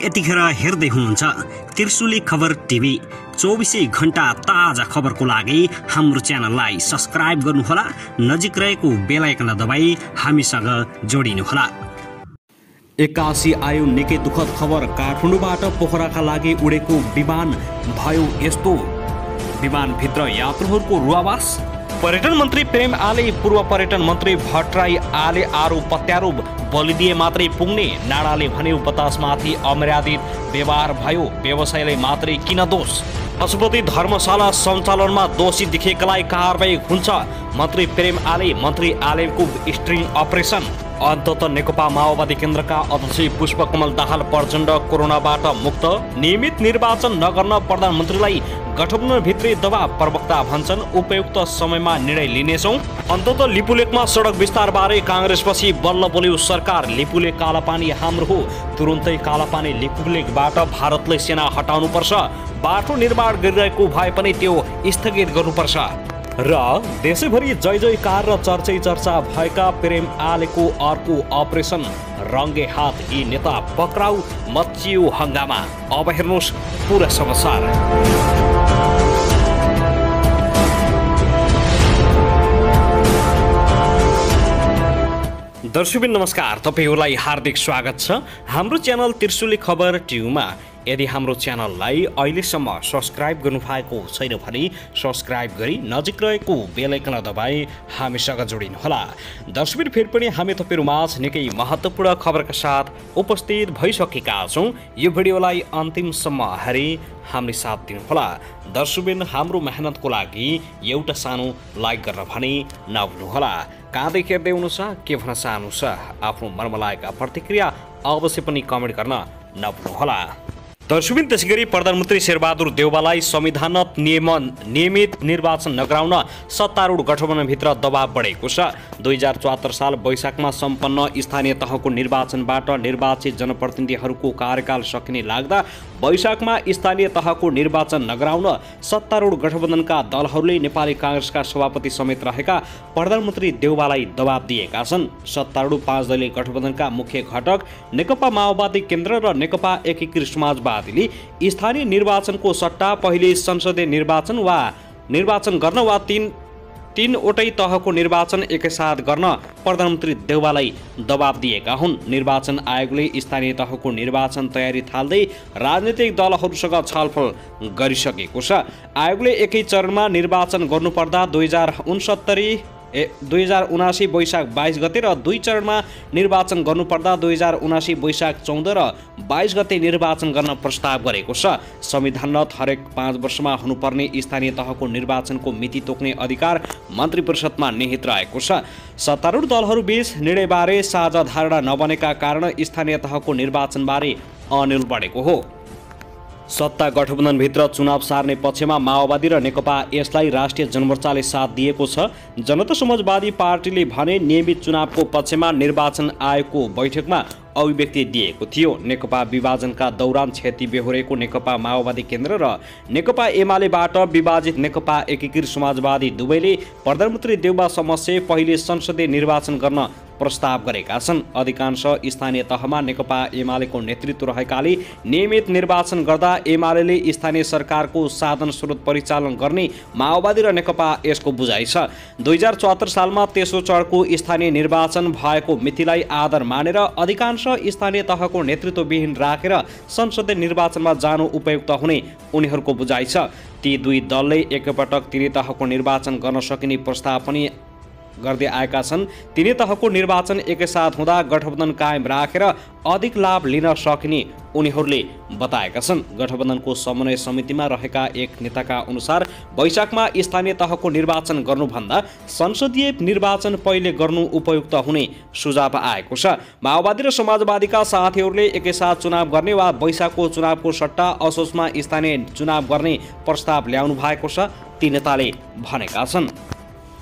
यतिखेर हेर्दै हुनुहुन्छ त्रिशुली खबर टिभी। 24 घण्टा ताजा खबरको लागि हाम्रो च्यानललाई सब्स्क्राइब गर्नुहोला, नजिक रहेको बेल आइकन दबाई हामीसँग जोडिनुहोला। 81 आयो निकै दुखद खबर। काठमाडौँबाट पोखराका लागि उडेको विमान भयो यस्तो। विमानभित्र यात्रुहरूको रुवावास। पर्यटन मन्त्री प्रेम आले पूर्व पर्यटन मन्त्री भट्टराई आले आरोप प्रत्यारोप। बलिदिए मात्रै पुग्ने नाडाले भन्यो, बतासमाथि अमर्यादित व्यवहार भयो, व्यवसायले मात्रै किन दोष। पशुपति धर्मशाला सञ्चालनमा दोषी देखेकालाई कारबाही हुन्छ। मन्त्री प्रेम आले, मन्त्री आलेको स्ट्रिङ अपरेसन। अन्तत नेकपा माओवादी केन्द्रका अध्यक्ष पुष्पकमल दाहाल प्रचण्ड कोरोनाबाट मुक्त। नियमित निर्वाचन नगर्न प्रधानमन्त्रीलाई गठबन्धनभित्रै दबाव। प्रवक्ता भन्छन् उपयुक्त समयमा निर्णय लिनेछौँ। अन्तत लिपुलेकमा सडक विस्तारबारे काङ्ग्रेसपछि बल्ल बोल्यो सरकार। लिपुलेक कालापानी हाम्रो हो, तुरुन्तै कालापानी लिपुलेकबाट भारतले सेना हटाउनुपर्छ। बाटो निर्माण गरिरहेको भए पनि त्यो स्थगित गर्नुपर्छ। र देशैभरि जय जयकार र चर्चै चर्चा भएका प्रेम आलेको अर्को अपरेसन। रङ्गे हात यी नेता पक्राउ, मचियो हङ्गामा। अब हेर्नुहोस् पुरा समाचार। दर्शकबिन नमस्कार, तपाईहरूलाई हार्दिक स्वागत छ हाम्रो च्यानल त्रिशुली खबर टिभीमा। यदि हाम्रो च्यानललाई अहिलेसम्म सब्स्क्राइब गर्नुभएको छैन भने सब्स्क्राइब गरी नजिक रहेको बेल आइकन दबाई हामीसँग जोडिनुहोला। दर्शकबिन फेरि पनि हामी तपाईहरुमाझ निकै महत्त्वपूर्ण खबरका साथ उपस्थित भइसकेका छौँ। यो भिडियोलाई अन्तिमसम्म हेरी हामीले साथ दिनुहोला। दर्शकबिन हाम्रो मेहनतको लागि एउटा सानो लाइक गर्न भने नभुल्नुहोला। कहाँदेखि हेर्दै हुनुहुन्छ, के भन्न चाहनुहुन्छ, आफ्नो मनमा लागेका प्रतिक्रिया अवश्य पनि कमेन्ट गर्न नभुल्नुहोला। दर्शकबिन त्यसैगरी प्रधानमन्त्री शेरबहादुर देउवालाई संविधानत नियमित निर्वाचन नगराउन सत्तारूढ गठबन्धनभित्र दबाव बढेको छ। 2074 साल वैशाखमा सम्पन्न स्थानीय तहको निर्वाचनबाट निर्वाचित जनप्रतिनिधिहरूको कार्यकाल सकिने लाग्दा वैशाखमा स्थानीय तहको निर्वाचन नगराउन सत्तारूढ गठबन्धनका दलहरूले नेपाली काङ्ग्रेसका सभापति समेत रहेका प्रधानमन्त्री देउवालाई दबाव दिएका छन्। सत्तारूढ 5 दलीय गठबन्धनका मुख्य घटक नेकपा माओवादी केन्द्र र नेकपा एकीकृत समाजवादी स्थानीय निर्वाचनको सट्टा पहिले संसदीय निर्वाचन गर्न वा तीनवटै तहको निर्वाचन एकैसाथ गर्न प्रधानमन्त्री देउवालाई दबाव दिएका हुन्। निर्वाचन आयोगले स्थानीय तहको निर्वाचन तयारी थाल्दै राजनीतिक दलहरूसँग छलफल गरिसकेको छ। आयोगले एकै चरणमा निर्वाचन गर्नुपर्दा 2079 वैशाख 22 गते र 2 चरणमा निर्वाचन गर्नुपर्दा 2079 वैशाख 14 र 22 गते निर्वाचन गर्न प्रस्ताव गरेको छ। संविधानत हरेक 5 वर्षमा हुनुपर्ने स्थानीय तहको निर्वाचनको मिति तोक्ने अधिकार मन्त्री परिषदमा निहित रहेको छ। सत्तारूढ दलहरूबीच निर्णयबारे साझा धारणा नबनेका कारण स्थानीय तहको निर्वाचनबारे अनिल बढेको हो। सत्ता गठबन्धनभित्र चुनाव सार्ने पक्षमा माओवादी र नेकपा यसलाई राष्ट्रिय जनमोर्चाले साथ दिएको छ। जनता समाजवादी पार्टीले भने नियमित चुनावको पक्षमा निर्वाचन आयोगको बैठकमा अभिव्यक्ति दिएको थियो। नेकपा विभाजनका दौरान क्षति बेहोरेको नेकपा माओवादी केन्द्र र नेकपा एमालेबाट विभाजित नेकपा एकीकृत समाजवादी दुवैले प्रधानमन्त्री देउवा समक्ष पहिले संसदीय निर्वाचन गर्न प्रस्ताव गरेका छन्। अधिकांश स्थानीय तहमा नेकपा एमालेको नेतृत्व रहेकाले नियमित निर्वाचन गर्दा एमालेले स्थानीय सरकारको साधन स्रोत परिचालन गर्ने माओवादी र नेकपा यसको बुझाइ छ। 2074 सालमा तेस्रो चरणको स्थानीय निर्वाचन भएको मितिलाई आधार मानेर अधिकांश स्थानीय तहको नेतृत्वविहीन राखेर संसदीय निर्वाचनमा जानु उपयुक्त हुने उनीहरूको बुझाइ छ। ती दुई दलले एकपटक तिनै तहको निर्वाचन गर्न सकिने प्रस्ताव पनि गर्दै आएका छन्। तिनै तहको निर्वाचन एकैसाथ हुँदा गठबन्धन कायम राखेर अधिक लाभ लिन सकिने उनीहरूले बताएका छन्। गठबन्धनको समन्वय समितिमा रहेका एक नेताका अनुसार वैशाखमा स्थानीय तहको निर्वाचन गर्नुभन्दा संसदीय निर्वाचन पहिले गर्नु उपयुक्त हुने सुझाव आएको छ। माओवादी र समाजवादीका साथीहरूले एकैसाथ चुनाव गर्ने वा वैशाखको चुनावको सट्टा असोजमा स्थानीय चुनाव गर्ने प्रस्ताव ल्याउनु भएको छ, ती नेताले भनेका छन्।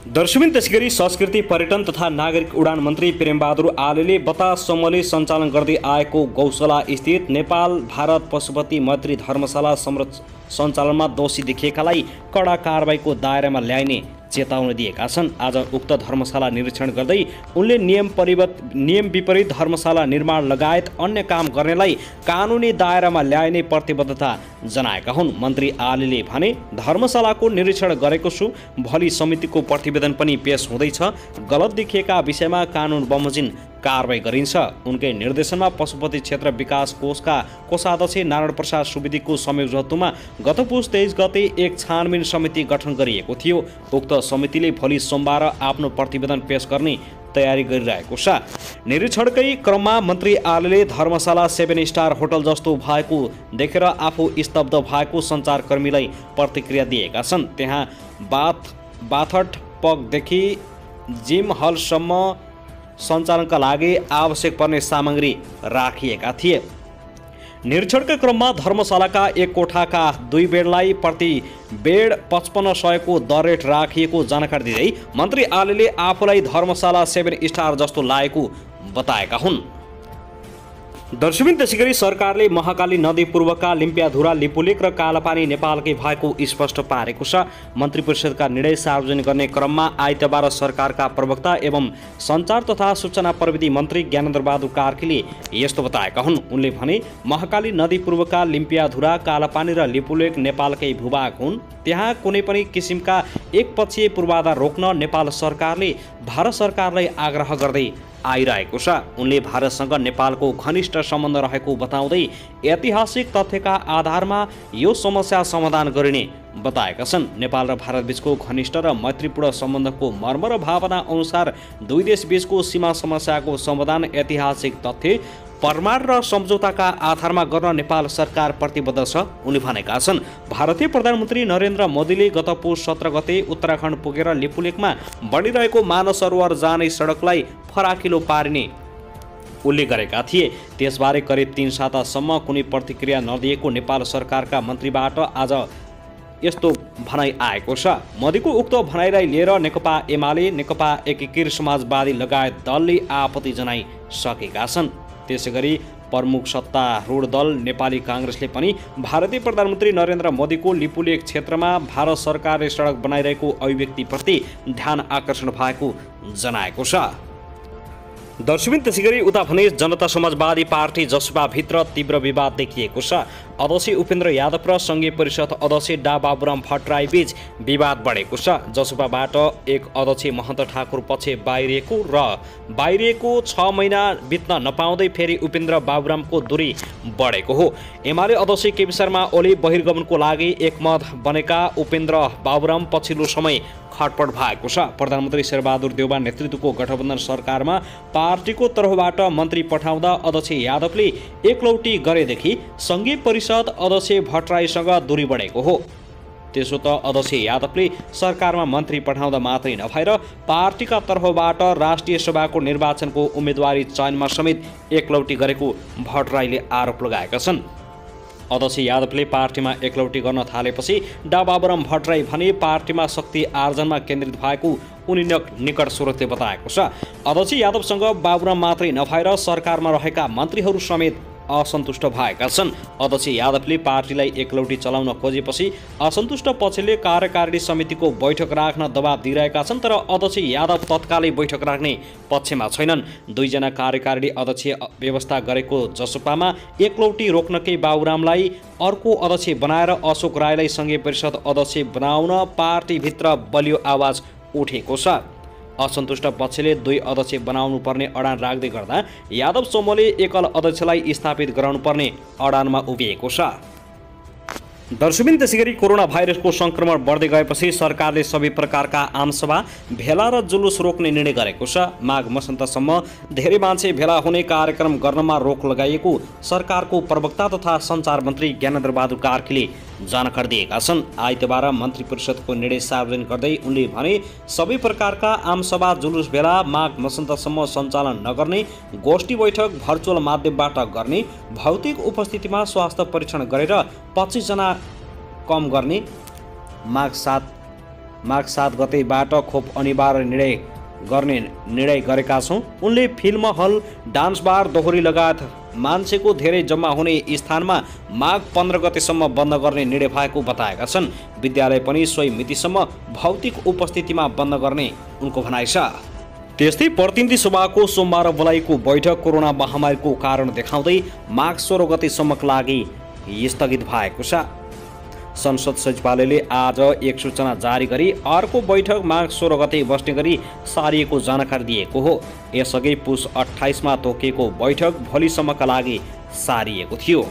दर्शकबिन त्यसैगरी संस्कृति पर्यटन तथा नागरिक उडान मन्त्री प्रेमबहादुर आलेले बतास समूहले सञ्चालन गर्दै आएको गौशाला स्थित नेपाल भारत पशुपति मैत्री धर्मशाला सञ्चालनमा दोषी देखिएकालाई कडा कारबाहीको दायरामा ल्याइने चेतावनी दिएका छन्। आज उक्त धर्मशाला निरीक्षण गर्दै उनले नियम विपरीत धर्मशाला निर्माण लगायत अन्य काम गर्नेलाई कानुनी दायरामा ल्याइने प्रतिबद्धता जनाएका हुन्। मन्त्री आलेले भने धर्मशालाको निरीक्षण गरेको छु, भोलि समितिको प्रतिवेदन पनि पेश हुँदैछ, गलत देखिएका विषयमा कानुन बमोजिम कारबाही गरिन्छ। उनकै निर्देशनमा पशुपति क्षेत्र विकास कोषका कोषाध्यक्ष नारायण प्रसाद सुवेदीको संयोजकत्वमा गत पुस 23 गते एक छानबिन समिति गठन गरिएको थियो। उक्त समितिले भोलि सोमबार आफ्नो प्रतिवेदन पेश गर्ने तयारी गरिरहेको छ। निरीक्षणकै क्रममा मन्त्री आलेले धर्मशाला 7 स्टार होटल जस्तो भएको देखेर आफू स्तब्ध भएको सञ्चारकर्मीलाई प्रतिक्रिया दिएका छन्। त्यहाँ बाथट पगदेखि जिम हलसम्म सञ्चालनका लागि आवश्यक पर्ने सामग्री राखिएका थिए। निरीक्षणका क्रममा धर्मशालाका एक कोठाका 2 बेडलाई प्रति बेड 5500 को दर रेट राखिएको जानकारी दिँदै मन्त्री आलेले आफूलाई धर्मशाला 7 स्टार जस्तो लागेको बताएका हुन्। दर्शकबिन त्यसैगरी सरकारले महाकाली नदी पूर्वका लिम्पियाधुरा, लिपुलेक र कालापानी नेपालकै भएको स्पष्ट पारेको छ। मन्त्री परिषदका निर्णय सार्वजनिक गर्ने क्रममा आइतबार सरकारका प्रवक्ता एवं सञ्चार तथा सूचना प्रविधि मन्त्री ज्ञानेन्द्र बहादुर कार्कीले यस्तो बताएका हुन्। उनले भने महाकाली नदी पूर्वका लिम्पियाधुरा, कालापानी र लिपुलेक नेपालकै भूभाग हुन्। त्यहाँ कुनै पनि किसिमका एकपक्षीय पूर्वाधार रोक्न नेपाल सरकारले भारत सरकारलाई आग्रह गर्दै आइरहेको छ। उनले भारतसँग नेपालको घनिष्ठ सम्बन्ध रहेको बताउँदै ऐतिहासिक तथ्यका आधारमा यो समस्या समाधान गरिने बताएका छन्। नेपाल र भारतबीचको घनिष्ठ र मैत्रीपूर्ण सम्बन्धको मर्म र भावना अनुसार दुई देशबीचको सीमा समस्याको समाधान ऐतिहासिक तथ्य, प्रमाण र सम्झौताका आधारमा गर्न नेपाल सरकार प्रतिबद्ध छ। उनले भनेका छन्, भारतीय प्रधानमन्त्री नरेन्द्र मोदीले गत पुस 17 गते उत्तराखण्ड पुगेर लिपुलेकमा बनिरहेको मानव सरोवर जाने सडकलाई फराकिलो पारिने उल्लेख गरेका थिए। त्यसबारे करिब 3 सातासम्म कुनै प्रतिक्रिया नदिएको नेपाल सरकारका मन्त्रीबाट आज यस्तो भनाइ आएको छ। मोदीको उक्त भनाइलाई लिएर नेकपा एमाले, नेकपा एकीकृत समाजवादी लगायत दलले आपत्ति जनाइसकेका छन्। त्यसैगरी प्रमुख सत्तारूढ दल नेपाली काङ्ग्रेसले पनि भारतीय प्रधानमन्त्री नरेन्द्र मोदीको लिपुलेक क्षेत्रमा भारत सरकारले सडक बनाइरहेको अभिव्यक्तिप्रति ध्यान आकर्षण भएको जनाएको छ। दर्शकबिन त्यसैगरी उता भने जनता समाजवादी पार्टी जसपाभित्र तीव्र विवाद देखिएको छ। अध्यक्ष उपेन्द्र यादव र सङ्घीय परिषद अध्यक्ष डा बाबुराम भट्टराई बीच विवाद बढेको छ। जसपाबाट एक अध्यक्ष महन्त ठाकुर पक्ष बाहिरिएको 6 महिना बित्न नपाउँदै फेरि उपेन्द्र बाबुरामको दूरी बढेको हो। एमाले अध्यक्ष केपी शर्मा ओली बहिर्गमनको लागि एकमत बनेका उपेन्द्र बाबुराम पछिल्लो समय खटपट भएको छ। प्रधानमन्त्री शेरबहादुर देउवा नेतृत्वको गठबन्धन सरकारमा पार्टीको तर्फबाट मन्त्री पठाउँदा अध्यक्ष यादवले एकलौटी गरेदेखि सङ्घीय परिषद अध्यक्ष भट्टराईसँग दूरी बढेको हो। त्यसो त अध्यक्ष यादवले सरकारमा मन्त्री पठाउँदा मात्रै नभएर पार्टीका तर्फबाट राष्ट्रिय सभाको निर्वाचनको उम्मेदवारी चयनमा समेत एकलौटी गरेको भट्टराईले आरोप लगाएका छन्। अध्यक्ष यादवले पार्टीमा एकलौटी गर्न थालेपछि डा बाबुराम भट्टराई भने पार्टीमा शक्ति आर्जनमा केन्द्रित भएको उनी निकट स्रोतले बताएको छ। अध्यक्ष यादवसँग बाबुराम मात्रै नभएर सरकारमा रहेका मन्त्रीहरू समेत असन्तुष्ट भएका छन्। अध्यक्ष यादवले पार्टीलाई एकलौटी चलाउन खोजेपछि असन्तुष्ट पक्षले कार्यकारिणी समितिको बैठक राख्न दबाब दिइरहेका छन्, तर अध्यक्ष यादव तत्कालै बैठक राख्ने पक्षमा छैनन्। 2 जना कार्यकारिणी अध्यक्ष व्यवस्था गरेको जसपामा एकलौटी रोक्नकै बाबुरामलाई अर्को अध्यक्ष बनाएर अशोक राईलाई सङ्घीय परिषद अध्यक्ष बनाउन पार्टीभित्र बलियो आवाज उठेको छ। असन्तुष्ट पक्षले 2 अध्यक्ष बनाउनु पर्ने अडान राख्दै गर्दा यादव समूहले एकल अध्यक्षलाई स्थापित गराउनुपर्ने अडानमा उभिएको छ। दर्शकबिन त्यसैगरी कोरोना भाइरसको सङ्क्रमण बढ्दै गएपछि सरकारले सबै प्रकारका आमसभा, भेला र जुलुस रोक्ने निर्णय गरेको छ। माघ मसन्तसम्म धेरै मान्छे भेला हुने कार्यक्रम गर्नमा रोक लगाइएको सरकारको प्रवक्ता तथा सञ्चार मन्त्री ज्ञानेन्द्र बहादुर कार्कीले जानकारी दिएका छन्। आइतबार मन्त्री परिषदको निर्णय सार्वजनिक गर्दै उनले भने सबै प्रकारका आमसभा, जुलुस, भेला माघ मसन्तसम्म सञ्चालन नगर्ने, गोष्ठी बैठक भर्चुअल माध्यमबाट गर्ने, भौतिक उपस्थितिमा स्वास्थ्य परीक्षण गरेर 25 जना कम गर्ने, माघ 7 गतेबाट खोप अनिवार्य गर्ने निर्णय गरेका छौँ। उनले फिल्म हल, डान्स बार, दोहोरी लगायत मान्छेको धेरै जम्मा हुने स्थानमा माघ 15 गतेसम्म बन्द गर्ने निर्णय भएको बताएका छन्। विद्यालय पनि सोही मितिसम्म भौतिक उपस्थितिमा बन्द गर्ने उनको भनाइ छ। त्यस्तै प्रतिनिधि सभाको सोमबार बोलाएको बैठक कोरोना महामारीको कारण देखाउँदै माघ 16 गतेसम्मका लागि स्थगित भएको छ। संसद सचिवालयले आज एक सूचना जारी गरी अर्को बैठक माघ 16 गते बस्ने गरी सारिएको जानकारी दिएको हो। यसअघि पुस 28 मा तोकिएको बैठक भोलिसम्मका लागि सारिएको थियो।